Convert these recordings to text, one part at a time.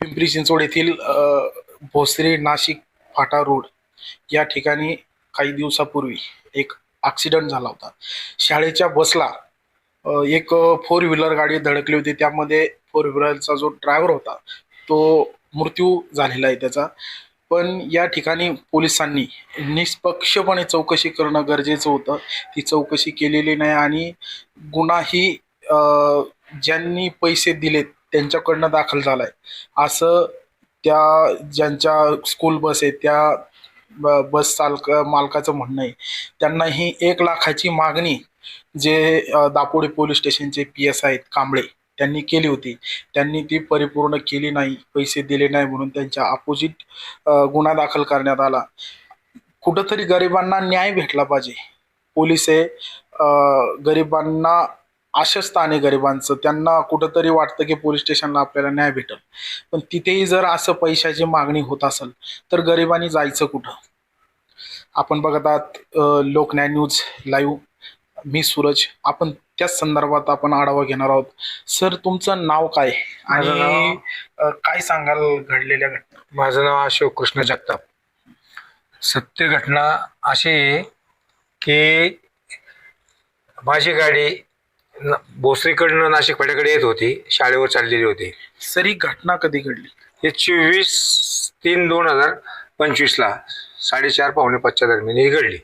पिंपरी चिंचवड येथील भोसरी नाशिक फाटा रोड या ठिकाणी काही दिवसापूर्वी एक ॲक्सिडेंट झाला होता. शाळेच्या बसला एक फोर व्हीलर गाडी धडकली होती. त्यामध्ये फोर व्हीलरचा जो ड्रायव्हर होता तो मृत्यू झालेला आहे त्याचा. पण या ठिकाणी पोलिसांनी निष्पक्षपणे चौकशी करणं गरजेचं होतं. ती चौकशी केलेली नाही आणि गुन्हाही ज्यांनी पैसे दिलेत त्यांच्याकडनं दाखल झालाय असं त्या ज्यांच्या स्कूल बस आहे त्या बस मालकाचं म्हणणं आहे. त्यांना ही 1,00,000ची मागणी जे दापोडी पोलीस स्टेशनचे PS आहेत कांबळे त्यांनी केली होती. त्यांनी ती परिपूर्ण केली नाही, पैसे दिले नाही म्हणून त्यांच्या अपोजिट गुन्हा दाखल करण्यात आला. कुठंतरी गरिबांना न्याय भेटला पाहिजे. पोलीस हे गरिबांना आशस्थान आहे गरिबांचं. त्यांना कुठंतरी वाटतं की पोलीस स्टेशनला आपल्याला न्याय भेटेल, पण तिथेही जर असं पैशाची मागणी होत असेल तर गरिबांनी जायचं कुठं? आपण बघत आहात लोकन्याय न्यूज लाईव्ह. मी सूरज. आपण त्याच संदर्भात आपण आढावा घेणार आहोत. सर, तुमचं नाव काय आणि काय सांगाल घडलेल्या घटना? माझं नाव अशोक कृष्ण जगताप. सत्य घटना अशी आहे की माझी गाडी भोसरीकडनं नाशिक फाट्याकडे येत होती, शाळेवर चाललेली होती. सर, ही घटना कधी घडली? हे 24/3/2025 4:30-5:45 दरम्यान ही घडली.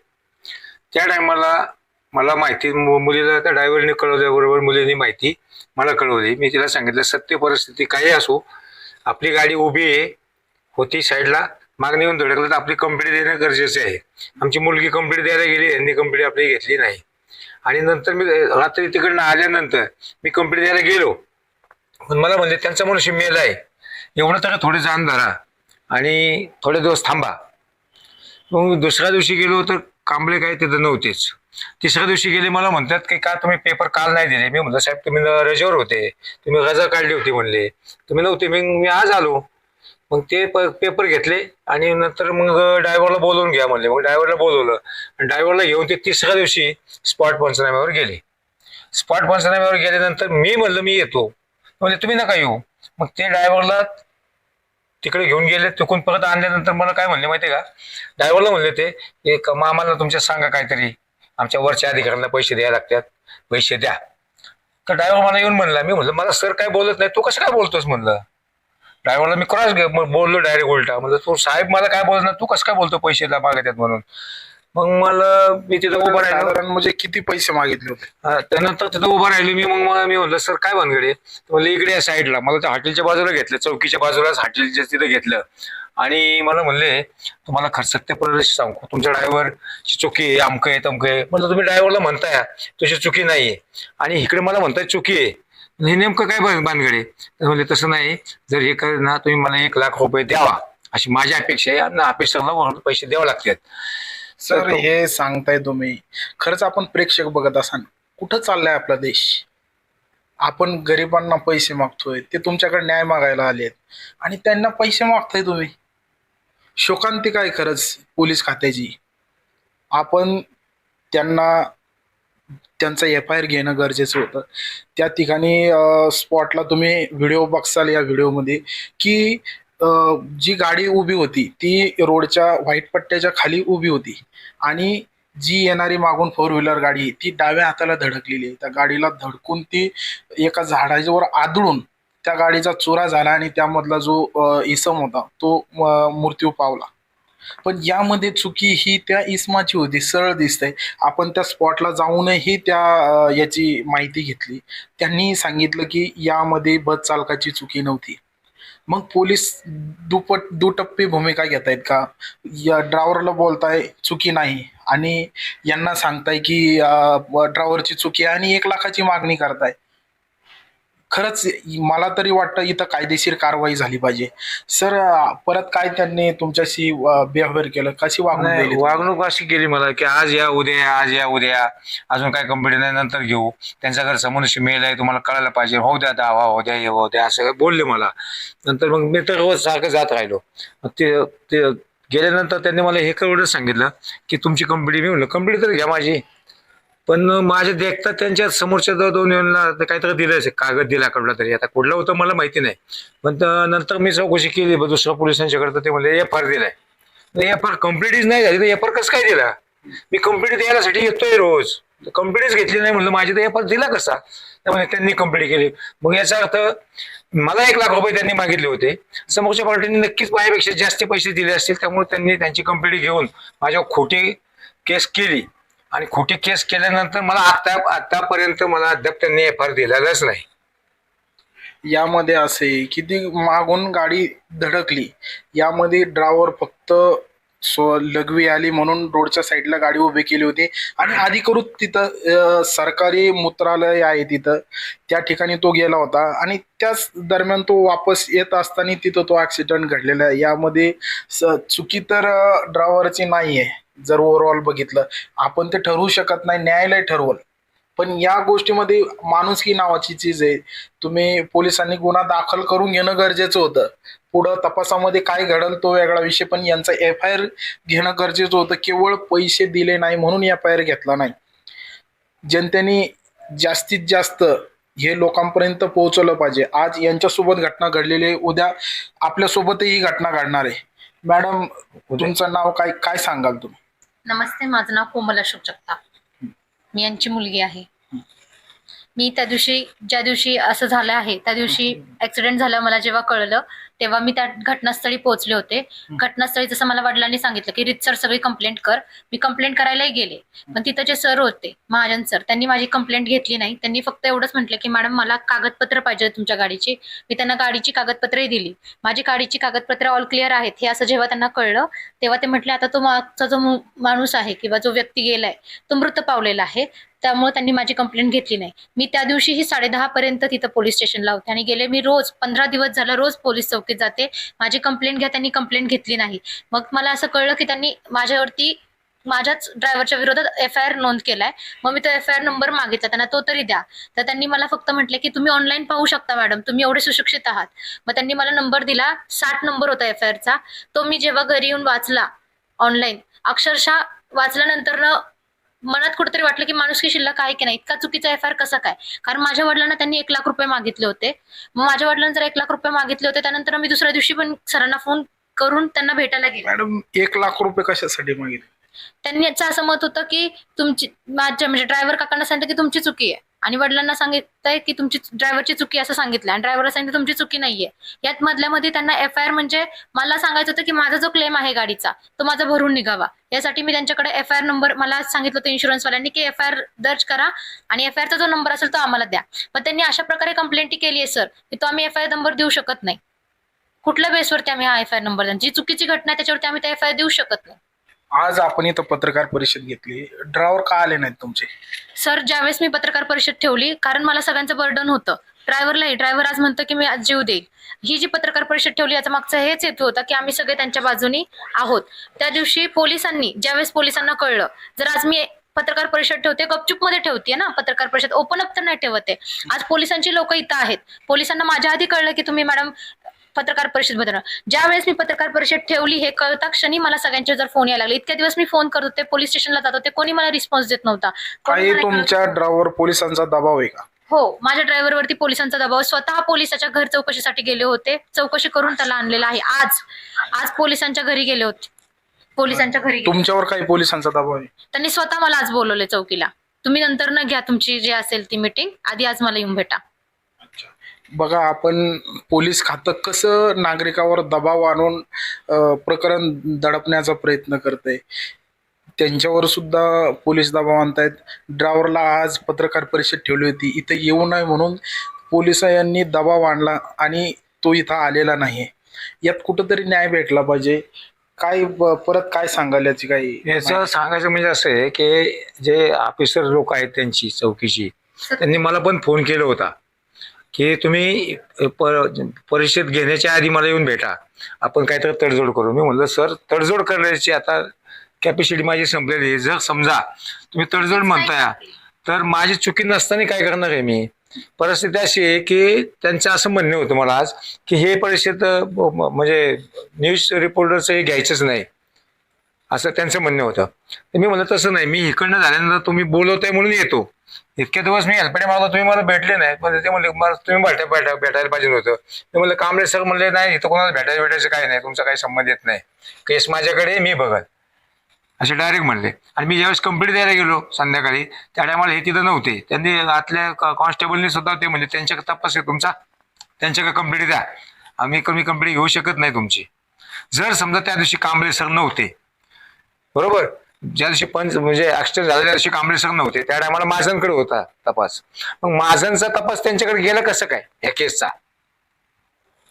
त्या टायमाला मला माहिती मुलीला त्या ड्रायव्हरने कळवल्याबरोबर मुलीने माहिती मला कळवली. मी तिला सांगितलं सत्य परिस्थिती काही असो, आपली गाडी उभी आहे होती साईडला, मागणी येऊन धडकलं तर आपली कंप्लेंट देणं गरजेचं आहे. आमची मुलगी कंप्लेंट द्यायला गेली, यांनी कंप्लेंट आपली घेतली नाही. आणि नंतर मी रात्री तिकडनं आल्यानंतर मी कंप्लेंट द्यायला गेलो, पण मला म्हणले त्यांचा मनुष्य मेला आहे, एवढं तर थोडे जाण धरा आणि थोडे दिवस थांबा. मग दुसऱ्या दिवशी गेलो तर कांबळे काही तिथं नव्हतेच. तिसऱ्या दिवशी गेले, मला म्हणतात की का तुम्ही पेपर काल नाही दिले? मी म्हणलं साहेब तुम्ही रजेवर होते, तुम्ही रजा काढली होती म्हणले, तुम्ही नव्हते. मी आज आलो. मग ते पेपर घेतले आणि नंतर मग ड्रायव्हरला बोलवून घ्या म्हणले. मग ड्रायव्हरला बोलवलं आणि ड्रायव्हरला घेऊन ते तिसऱ्या दिवशी स्पॉट पंचनाम्यावर गेले. स्पॉट पंचनाम्यावर गेल्यानंतर मी म्हणलं मी येतो, म्हणजे तुम्ही नका येऊ. मग ते ड्रायव्हरला तिकडे घेऊन गेले. तिकडून परत आणल्यानंतर मला काय म्हणले माहिती आहे का? ड्रायव्हरला म्हणले ते एक आम्हाला तुमच्या सांगा काहीतरी, आमच्या वरच्या अधिकाऱ्यांना पैसे द्यायला लागतात, पैसे द्या. तर ड्रायव्हर मला येऊन म्हणला, मी म्हणलं मला सर काय बोलत नाही, तू कसं काय बोलतोस म्हणलं. ड्रायव्हरला मी क्रॉस बोललो डायरेक्ट उलटा, म्हणजे तू साहेब मला काय बोलत नाही, तू कसं काय बोलतो पैसे मागतात म्हणून. मग मला मी तिथं उभं राहिलो. म्हणजे किती पैसे मागितले होते? त्यानंतर तिथं उभं राहिलो मी. मग मी म्हणलं सर काय भानगडे? म्हणलं इकडे या साईडला. मला त्या हॉटेलच्या बाजूला घेतलं, चौकीच्या बाजूलाच हॉटेलच्या तिथं घेतलं आणि मला म्हणले तुम्हाला खर्च सत्य परिस्थिती सांगू, तुमच्या ड्रायव्हरची चुकी आहे, अमकं आहे तमकं आहे. म्हणलं तुम्ही ड्रायव्हरला म्हणताय तुझी चुकी नाहीये आणि इकडे मला म्हणताय चुकी आहे, हे नेमकं काय भानगडे? म्हणले तसं नाही, जर हे कर ना तुम्ही मला 1,00,000 रुपये द्यावा अशी माझी अपेक्षा आहे आणि अपेक्षाला पैसे द्यावे लागतात. सर, हे सांगताय तुम्ही, खरंच आपण प्रेक्षक बघत असाल कुठं चाललाय आपला देश? आपण गरिबांना पैसे मागतोय, ते तुमच्याकडे न्याय मागायला आलेत आणि त्यांना पैसे मागताय तुम्ही. शोकांतिका आहे खरंच पोलीस खात्याची. आपण त्यांना त्यांचा FIR घेणं गरजेचं होतं. त्या ठिकाणी स्पॉटला तुम्ही व्हिडिओ बघसाल या व्हिडिओमध्ये की जी गाडी उभी होती ती रोडच्या व्हाईट पट्ट्याच्या खाली उभी होती आणि जी येणारी मागून फोर व्हीलर गाडी ती डाव्या हाताला धडकलेली आहे. त्या गाडीला धडकून ती एका झाडावर आदळून त्या गाडीचा चुरा झाला आणि त्यामधला जो इसम होता तो मृत्यू पावला. पण यामध्ये चुकी ही त्या इसमाची होती, सरळ दिसतंय. आपण त्या स्पॉटला जाऊनही त्या याची माहिती घेतली. त्यांनी सांगितलं की यामध्ये बस चालकाची चुकी नव्हती. मग पोलीस दुटप्पी भूमिका घेत आहेत का? या ड्रायव्हरला बोलताय चुकी नाही आणि यांना सांगताय की ड्रायव्हरची चुकी आहे आणि 1,00,000ची मागणी करताय. खरंच मला तरी वाटतं इथं कायदेशीर कारवाई झाली पाहिजे. सर, परत काय त्यांनी तुमच्याशी बिहेवियर केलं, कशी वागणूक अशी केली मला की आज या उद्या या, आज या उद्या, अजून काय कंप्लेंट नाही नंतर घेऊ, त्यांचा घरचा मनुष्य मेल आहे तुम्हाला कळायला पाहिजे, हो द्या दावा, हो द्या, हो द्या, असं बोलले मला. नंतर मग मी तर रोज सारखं जात राहिलो. मग ते गेल्यानंतर त्यांनी मला हे एवढंच सांगितलं की तुमची कंप्लेंट, मी म्हणलं कंप्लेंट तर घ्या माझी, पण माझ्या देखतात त्यांच्या समोरच्या दोन जणांना काहीतरी दिलं असेल, कागद दिला कुठला तरी, आता कुठला होतं मला माहिती नाही. पण नंतर मी चौकशी केली दुसऱ्या पोलिसांच्याकडे, तर ते म्हणले FIR दिलाय. FIR कम्प्लीटच नाही झाली तर FIR कसं काय दिला? मी कंप्लीट द्यायसाठी येतोय रोज, कंप्लीटच घेतली नाही म्हणलं, माझी तर FIR दिला कसा? त्यामुळे त्यांनी कंप्लीट केली. मग याचा अर्थ मला 1,00,000 रुपये त्यांनी मागितले होते, समोरच्या पार्टीने नक्कीच माझ्यापेक्षा जास्त पैसे दिले असतील. त्यामुळे त्यांनी त्यांची कंप्लीट घेऊन माझ्यावर खोटी केस केली, आणि खोटी केस केल्यानंतर मला आतापर्यंत मला अद्याप त्यांनी FIR दिलेलाच नाही. यामध्ये असे किती मागून गाडी धडकली, यामध्ये ड्रायव्हर फक्त लघवी आली म्हणून रोडच्या साईडला गाडी उभी केली होती, आणि अधिकृत तिथं सरकारी मूत्रालय आहे तिथं, त्या ठिकाणी तो गेला होता, आणि त्याच दरम्यान तो वापस येत असताना तिथं तो ॲक्सिडेंट घडलेला आहे. यामध्ये चुकी तर ड्रायव्हरची नाही आहे. जर ओव्हरऑल बघितलं आपण ते ठरवू शकत नाही, न्यायालय ठरवल, पण या गोष्टीमध्ये माणुसकी नावाची चीज आहे. तुम्ही पोलिसांनी गुन्हा दाखल करून घेणं गरजेचं होतं. पुढं तपासामध्ये काय घडल तो वेगळा विषय, पण यांचा FIR घेणं गरजेचं होतं. केवळ पैसे दिले नाही म्हणून FIR घेतला नाही. जनतेने जास्तीत जास्त हे लोकांपर्यंत पोहोचवलं पाहिजे. आज यांच्यासोबत घटना घडलेली आहे, उद्या आपल्यासोबतही ही घटना घडणार आहे. मॅडम, तुमचं नाव काय काय सांगाल तुम्ही? नमस्ते, माझं नाव कोमल अशोक जगताप. मी यांची मुलगी आहे. मी ज्या दिवशी असं झालं आहे त्या दिवशी ऍक्सिडेंट झालं मला जेव्हा कळलं, तेव्हा मी त्या घटनास्थळी पोहोचले होते. घटनास्थळी जसं मला वडिलांनी सांगितलं की रीतसर सगळी कंप्लेंट कर. मी कंप्लेंट करायलाही गेले, पण तिथं जे सर होते, महाजन सर, त्यांनी माझी कंप्लेंट घेतली नाही. त्यांनी फक्त एवढंच म्हटलं की मॅडम मला कागदपत्र पाहिजे तुमच्या गाडीची. मी त्यांना गाडीची कागदपत्रही दिली. माझी गाडीची कागदपत्र ऑल क्लिअर आहेत हे असं जेव्हा त्यांना कळलं, तेव्हा ते म्हटले आता तो मागचा जो माणूस आहे किंवा जो व्यक्ती गेलाय तो मृत पावलेला आहे, त्यामुळे त्यांनी माझी कंप्लेंट घेतली नाही. मी त्या दिवशीही 10:30 पर्यंत तिथं पोलीस स्टेशनला होते, आणि गेले मी रोज 15 दिवस झालं रोज पोलीस चौकीत जाते. माझी कंप्लेंट घ्या, त्यांनी कंप्लेंट घेतली नाही. मग मला असं कळलं की त्यांनी माझ्यावरती माझ्याच ड्रायव्हरच्या विरोधात FIR नोंद केलाय. मग मी तो FIR नंबर मागितला त्यांना, तो तरी द्या. तर त्यांनी मला फक्त म्हटलं की तुम्ही ऑनलाईन पाहू शकता मॅडम, तुम्ही एवढे सुशिक्षित आहात. मग त्यांनी मला नंबर दिला, 60 नंबर होता FIRचा. तो मी जेव्हा घरी येऊन वाचला ऑनलाईन, अक्षरशः वाचल्यानंतर मनात कुठेतरी वाटलं की माणुसकी शिल्लक आहे की नाही, इतका चुकीचा FIR कसा काय? कारण माझ्या वडिलांना त्यांनी 1,00,000 रुपये मागितले होते. मग माझ्या वडिलांना जर 1,00,000 रुपये मागितले होते, त्यानंतर मी दुसऱ्या दिवशी पण सरांना फोन करून त्यांना भेटायला गेले. मॅडम, 1,00,000 रुपये कशासाठी मागितले? त्यांनी याचं असं मत होतं की माझ्या म्हणजे ड्रायव्हर काकांना सांगितलं की तुमची चुकी आहे, आणि वडिलांना सांगितलंय की तुमची ड्रायव्हरची चुकी असं सांगितलं, आणि ड्रायव्हरला सांगितलं तुमची चुकी नाहीये. यात मधल्यामध्ये त्यांना FIR म्हणजे मला सांगायचं होतं की माझा जो क्लेम आहे गाडीचा तो माझा भरून निघावा. यासाठी मी त्यांच्याकडे FIR नंबर, मला सांगितलं होतं इन्शुरन्सवाल्यांनी की FIR दर्ज करा आणि FIRचा जो नंबर असेल तो आम्हाला द्या. पण त्यांनी अशा प्रकारे कंप्लेंट केली आहे सर की तो आम्ही FIR नंबर देऊ शकत नाही. कुठल्या बेसवरती आम्ही हा FIR नंबर द्या? जी चुकीची घटना आहे त्याच्यावरती आम्ही त्या FIR देऊ शकत नाही. आज आपण इथं पत्रकार परिषद घेतली, ड्रायव्हर का आले नाहीत तुमचे? सर, ज्यावेळेस मी पत्रकार परिषद ठेवली, कारण मला सगळ्यांचं बर्डन होतं, ड्रायव्हर आज म्हणतो की मी आज जीव देईल. ही जी पत्रकार परिषद ठेवली याचा मागचा हेच हेतू होता की आम्ही सगळे त्यांच्या बाजूनी आहोत. त्या दिवशी पोलिसांनी, ज्यावेळेस पोलिसांना कळलं, जर आज मी पत्रकार परिषद ठेवते, गपचूप मध्ये ठेवते ना पत्रकार परिषद, ओपन अप तर नाही ठेवते. आज पोलिसांची लोक इथं आहेत. पोलिसांना माझ्या आधी कळलं की तुम्ही मॅडम पत्रकार परिषद बद्दल, ज्यावेळेस मी पत्रकार परिषद ठेवली हे कळता क्षणी मला सगळ्यांचे जर फोन यायला लागले. इतक्या दिवस मी फोन करत होते, पोलीस स्टेशनला जात होते, कोणी मला रिस्पॉन्स देत नव्हता. काही तुमच्या ड्रायव्हर पोलिसांचा दबाव आहे का? हो, माझ्या ड्रायव्हरवरती पोलिसांचा दबाव. स्वतः पोलिसाच्या घर चौकशीसाठी गेले होते, चौकशी करून त्याला आणलेला आहे. आज पोलिसांच्या घरी गेले होते, पोलिसांच्या घरी. तुमच्यावर काही पोलिसांचा दबाव आहे? त्यांनी स्वतः मला आज बोलवले चौकीला, तुम्ही नंतर न घ्या तुमची जी असेल ती मीटिंग, आधी आज मला येऊन भेटा. बघा, आपण पोलीस खातं कसं नागरिकावर दबाव आणून प्रकरण दडपण्याचा प्रयत्न करते. त्यांच्यावर सुद्धा पोलीस दबाव आणतायत. ड्रायव्हरला आज पत्रकार परिषद ठेवली होती, इथं येऊ नये म्हणून पोलिसांनी दबाव आणला आणि तो इथं आलेला नाही. यात कुठंतरी न्याय भेटला पाहिजे. काय परत काय सांगाल याची? काही याचं सांगायचं म्हणजे असं आहे की जे ऑफिसर लोक आहेत त्यांची चौकीची, त्यांनी मला पण फोन केला होता की तुम्ही परिषद घेण्याच्या आधी मला येऊन भेटा, आपण काहीतरी तडजोड करू. मी म्हणलं सर, तडजोड करण्याची आता कॅपॅसिटी माझी संपलेली आहे. जर समजा तुम्ही तडजोड म्हणताय तर माझी चुकी नसताना काय करणार आहे मी? परिस्थिती अशी आहे की त्यांचं असं म्हणणं होतं मला आज की हे परिषद म्हणजे न्यूज रिपोर्टरचं हे घ्यायचंच नाही, असं त्यांचं म्हणणं होतं. तर मी म्हणलं तसं नाही, मी इकडनं झाल्यानंतर तुम्ही बोलवताय म्हणून येतो. इतके दिवस मी हेल्पडे मागलो, तुम्ही मला भेटले नाही. पण ते म्हणले मला तुम्ही भेटायला पाहिजे होतं. ते म्हणलं कांबळे सर म्हणले नाही, इथं कोणाला भेटायचं काही नाही, तुमचा काही संबंध येत नाही, केस माझ्याकडे मी बघत, असे डायरेक्ट म्हणले. आणि मी ज्यावेळेस कंप्लीट द्यायला गेलो संध्याकाळी, त्या टायमाला हे तिथं नव्हते. त्यांनी आतल्या कॉन्स्टेबलनी सुद्धा ते म्हणजे त्यांच्याकडे तपास आहे तुमचा, त्यांच्याकडे कंप्लीट द्या, आम्ही कमी कंप्लीट घेऊ शकत नाही तुमची. जर समजा त्या दिवशी कांबळे सर नव्हते, बरोबर, ज्या दिवशी म्हणजे ऍक्सिडेंट झाला त्या दिवशी कांबळे सर नव्हते, त्या टायमाला महाजनकडे होता तपास. मग महाजनचा तपास त्यांच्याकडे गेला कसं काय या केसचा?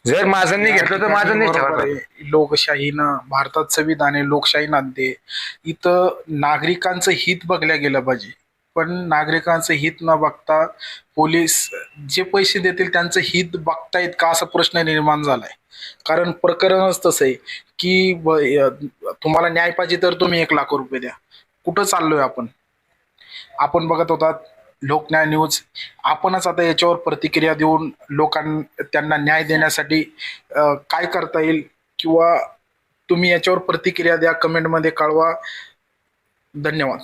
जर महाजनने घेतलं तर महाजनने बरोबर ठेवायला आहे. लोकशाहीनं, भारतात संविधान आहे, लोकशाही नांदते. इथं नागरिकांचं हित बघल्या गेलं पाहिजे. पण नागरिकांचं हित न बघता पोलीस जे पैसे देतील त्यांचं हित बघतायत का, असा प्रश्न निर्माण झालाय. कारण प्रकरणच तसं आहे की तुम्हाला न्याय पाहिजे तर तुम्ही 1,00,000 रुपये द्या. कुठं चाललोय आपण? आपण बघत होतात लोकन्याय न्यूज. आपणच आता याच्यावर प्रतिक्रिया देऊन त्यांना न्याय देण्यासाठी काय करता येईल, किंवा तुम्ही याच्यावर प्रतिक्रिया द्या, कमेंटमध्ये कळवा. धन्यवाद.